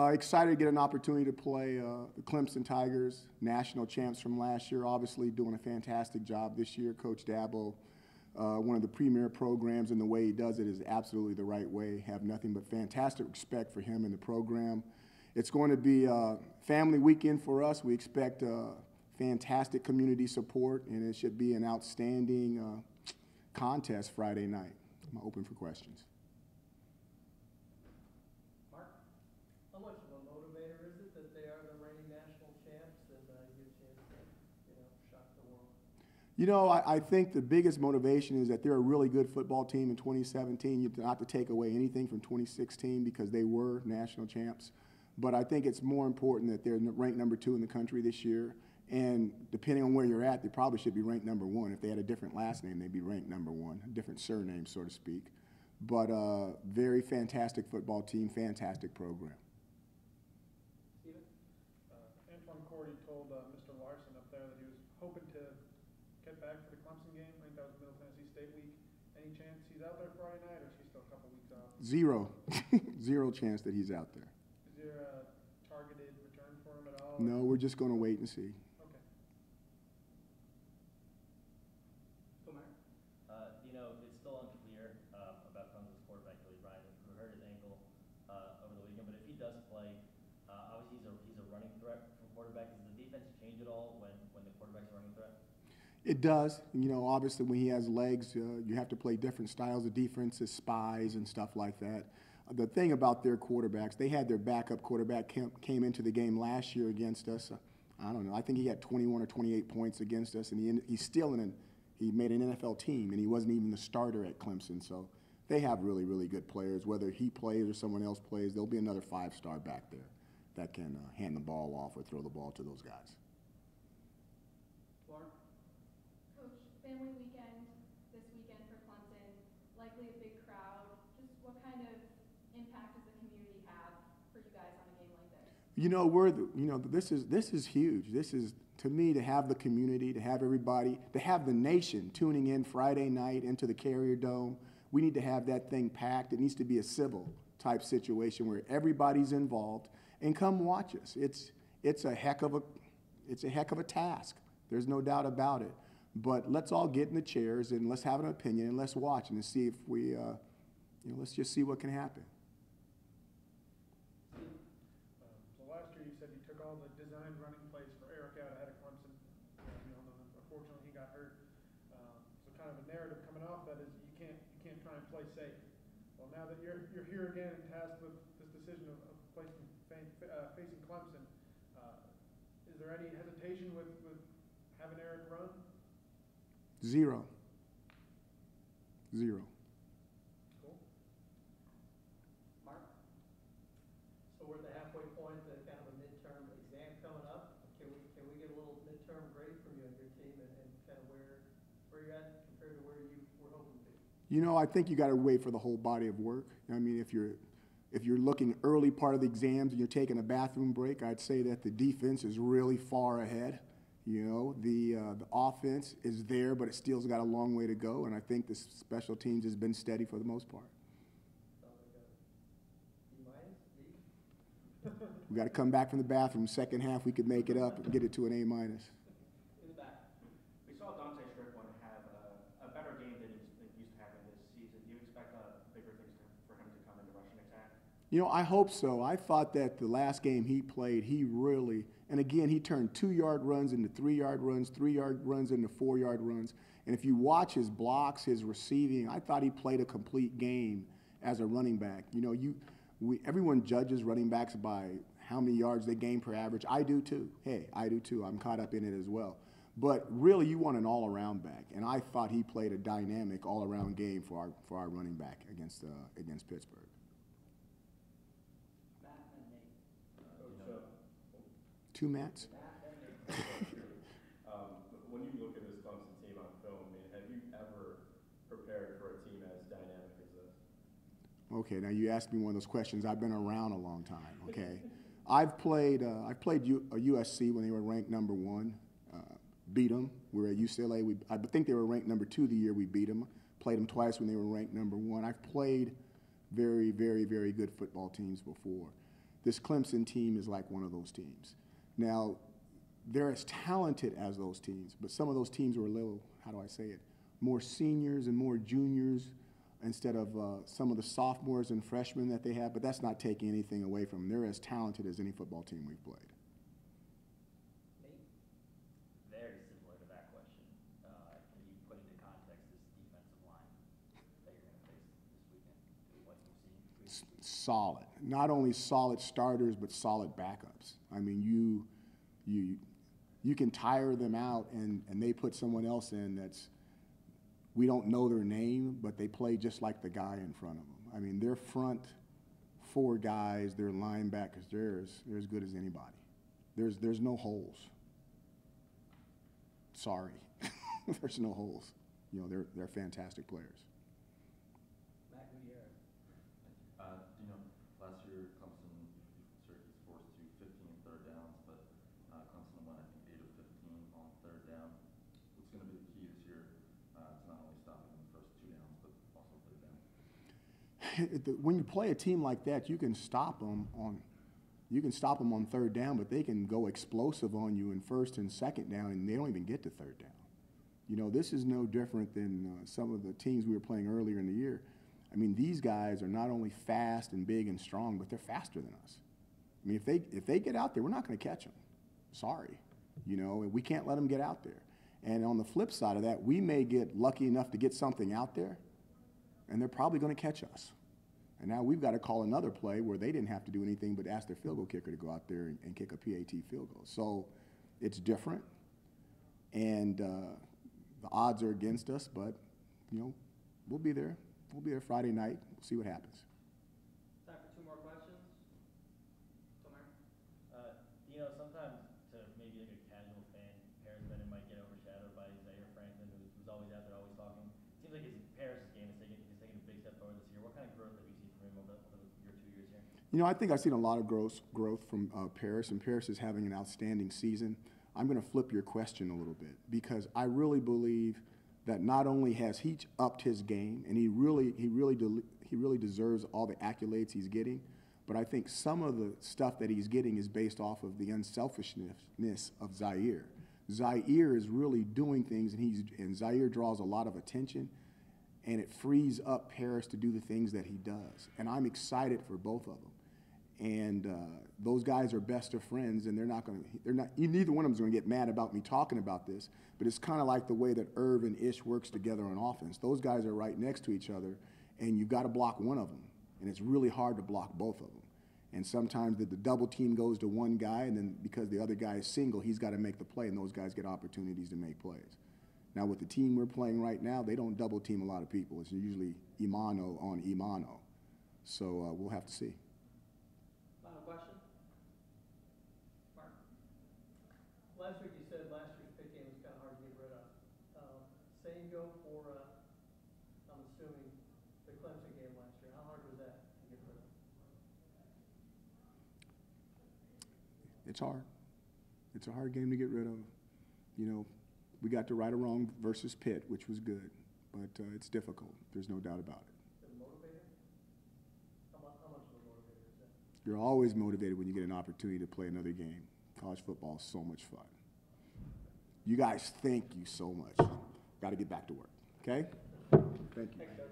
Excited to get an opportunity to play the Clemson Tigers, national champs from last year, obviously doing a fantastic job this year. Coach Dabo, one of the premier programs, and the way he does it is absolutely the right way. Have nothing but fantastic respect for him and the program. It's going to be a family weekend for us. We expect fantastic community support, and it should be an outstanding contest Friday night. I'm open for questions. Mark, how much of a motivator is it that they are the reigning national champs and you get a chance to, shock the world? You know, I think the biggest motivation is that they're a really good football team in 2017. You not to take away anything from 2016 because they were national champs. But I think it's more important that they're ranked number 2 in the country this year. And depending on where you're at, they probably should be ranked number 1. If they had a different last name, they'd be ranked number 1, a different surname, so to speak. But very fantastic football team, fantastic program. Steven? Antoine Cordy told Mr. Larson up there that he was hoping to get back for the Clemson game. I think that was Middle Tennessee State week. Any chance he's out there Friday night, or is he still a couple weeks out? Zero. Zero chance that he's out there. Is there a targeted return for him at all? No, we're just going to wait and see. Okay. Dino, it's still unclear about Clemson's quarterback, Billy Bryant, who hurt his ankle over the weekend. But if he does play, obviously he's a running threat from quarterback. Does the defense change at all when the quarterback's a running threat? It does. Obviously when he has legs, you have to play different styles of defenses, spies and stuff like that. The thing about their quarterbacks, they had their backup quarterback came into the game last year against us. I don't know. I think he had 21 or 28 points against us, and he's still he made an NFL team, and he wasn't even the starter at Clemson. So they have really, really good players. Whether he plays or someone else plays, there'll be another 5-star back there that can hand the ball off or throw the ball to those guys. Lauren? Coach, family weekend this weekend for Clemson, likely a big crowd. Just what kind of impact does the community have for you guys on a game like this? This is huge. This is, to me, to have the community, to have everybody, to have the nation tuning in Friday night into the Carrier Dome. We need to have that thing packed. It needs to be a civil type situation where everybody's involved, and come watch us. It's a heck of a task. There's no doubt about it. But let's all get in the chairs and let's have an opinion and let's watch and see if we, let's just see what can happen. So last year you said you took all the designed running plays for Eric out ahead of Clemson. Unfortunately he got hurt. So kind of a narrative coming off that is you can't try and play safe. Well, now that you're here again and tasked with this decision of facing Clemson, is there any hesitation with having Eric run? Zero. Cool. Mark? So we're at the halfway point, kind of a midterm exam coming up. Can we get a little midterm grade from you and your team and kind of where you're at compared to where you were hoping to be? I think you got to wait for the whole body of work. I mean, if you're looking early part of the exams and you're taking a bathroom break, I'd say that the defense is really far ahead. The offense is there, but it still's got a long way to go, and I think the special teams has been steady for the most part. We got to come back from the bathroom. Second half, we could make it up and get it to an A-. In the back. We saw Dante Strickland have a better game than he used to have in this season. Do you expect bigger things for him to come into rushing attack? I hope so. I thought that the last game he played, he really, and again, he turned 2-yard runs into 3-yard runs, 3-yard runs into 4-yard runs. And if you watch his blocks, his receiving, I thought he played a complete game as a running back. Everyone judges running backs by how many yards they gain per average. I do too. Hey, I do too. I'm caught up in it as well. But really, you want an all-around back, and I thought he played a dynamic all-around game for our running back against Pittsburgh. Two Matts? When you look at this Clemson team on film, have you ever prepared for a team as dynamic as this? Okay, now you asked me one of those questions. I've been around a long time, okay? I've played USC when they were ranked number 1, beat them. We were at UCLA. I think they were ranked number 2 the year we beat them. Played them twice when they were ranked number 1. I've played very, very, very good football teams before. This Clemson team is like one of those teams. Now, they're as talented as those teams, but some of those teams were a little, how do I say it, more seniors and more juniors instead of some of the sophomores and freshmen that they have, but that's not taking anything away from them. They're as talented as any football team we've played. Very similar to that question. Can you put into context this defensive line that you're going to face this weekend? What you've seen? Solid. Not only solid starters, but solid backups. I mean, you can tire them out and they put someone else in that's, we don't know their name, but they play just like the guy in front of them. I mean, their front four guys, their linebackers, they're as good as anybody. There's no holes. Sorry. There's no holes. You know, they're fantastic players. Matt, who do you have? Dino, last year Clemson, Syracuse forced you 15 third downs, but Clemson won, I think, 8 of 15 on third down. What's going to be the key this year to not only stopping the first 2 downs, but also third down? When you play a team like that, you can stop them on third down, but they can go explosive on you in first and second down, and they don't even get to third down. You know, this is no different than some of the teams we were playing earlier in the year. I mean, these guys are not only fast and big and strong, but they're faster than us. I mean, if they get out there, we're not going to catch them. Sorry. You know, and we can't let them get out there. And on the flip side of that, we may get lucky enough to get something out there, and they're probably going to catch us. And now we've got to call another play where they didn't have to do anything but ask their field goal kicker to go out there and kick a PAT field goal. So it's different, and the odds are against us, but, you know, we'll be there. We'll be there Friday night. We'll see what happens. Time for 2 more questions. Tomer? You know, sometimes to maybe like a casual fan, Paris Bennett might get overshadowed by Zaire Franklin, who's always out there, always talking. Seems like Paris' game is taking a big step forward this year. What kind of growth have you seen from him over your 2 years here? You know, I think I've seen a lot of growth from Paris, and Paris is having an outstanding season. I'm going to flip your question a little bit because I really believe that not only has he upped his game, and he really deserves all the accolades he's getting, but I think some of the stuff that he's getting is based off of the unselfishness of Zaire. Zaire is really doing things, and Zaire draws a lot of attention, and it frees up Paris to do the things that he does. And I'm excited for both of them. And those guys are best of friends, and neither one of them is going to get mad about me talking about this, but it's kind of like the way that Irv and Ish works together on offense. Those guys are right next to each other, and you've got to block one of them, and it's really hard to block both of them. And sometimes the double team goes to one guy, and then because the other guy is single, he's got to make the play, and those guys get opportunities to make plays. Now, with the team we're playing right now, they don't double team a lot of people. It's usually Imano on Imano. So we'll have to see. Final question? Mark? Last week you said last year's pick game was kind of hard to get rid of. Same go for, I'm assuming, the Clemson game last year. How hard was that to get rid of? It's hard. It's a hard game to get rid of. You know, we got to right or wrong versus Pitt, which was good, but it's difficult. There's no doubt about it. The motivator? How much of a motivator is that? You're always motivated when you get an opportunity to play another game. College football is so much fun. You guys, thank you so much. Got to get back to work, okay? Thank you. Thanks, Doug.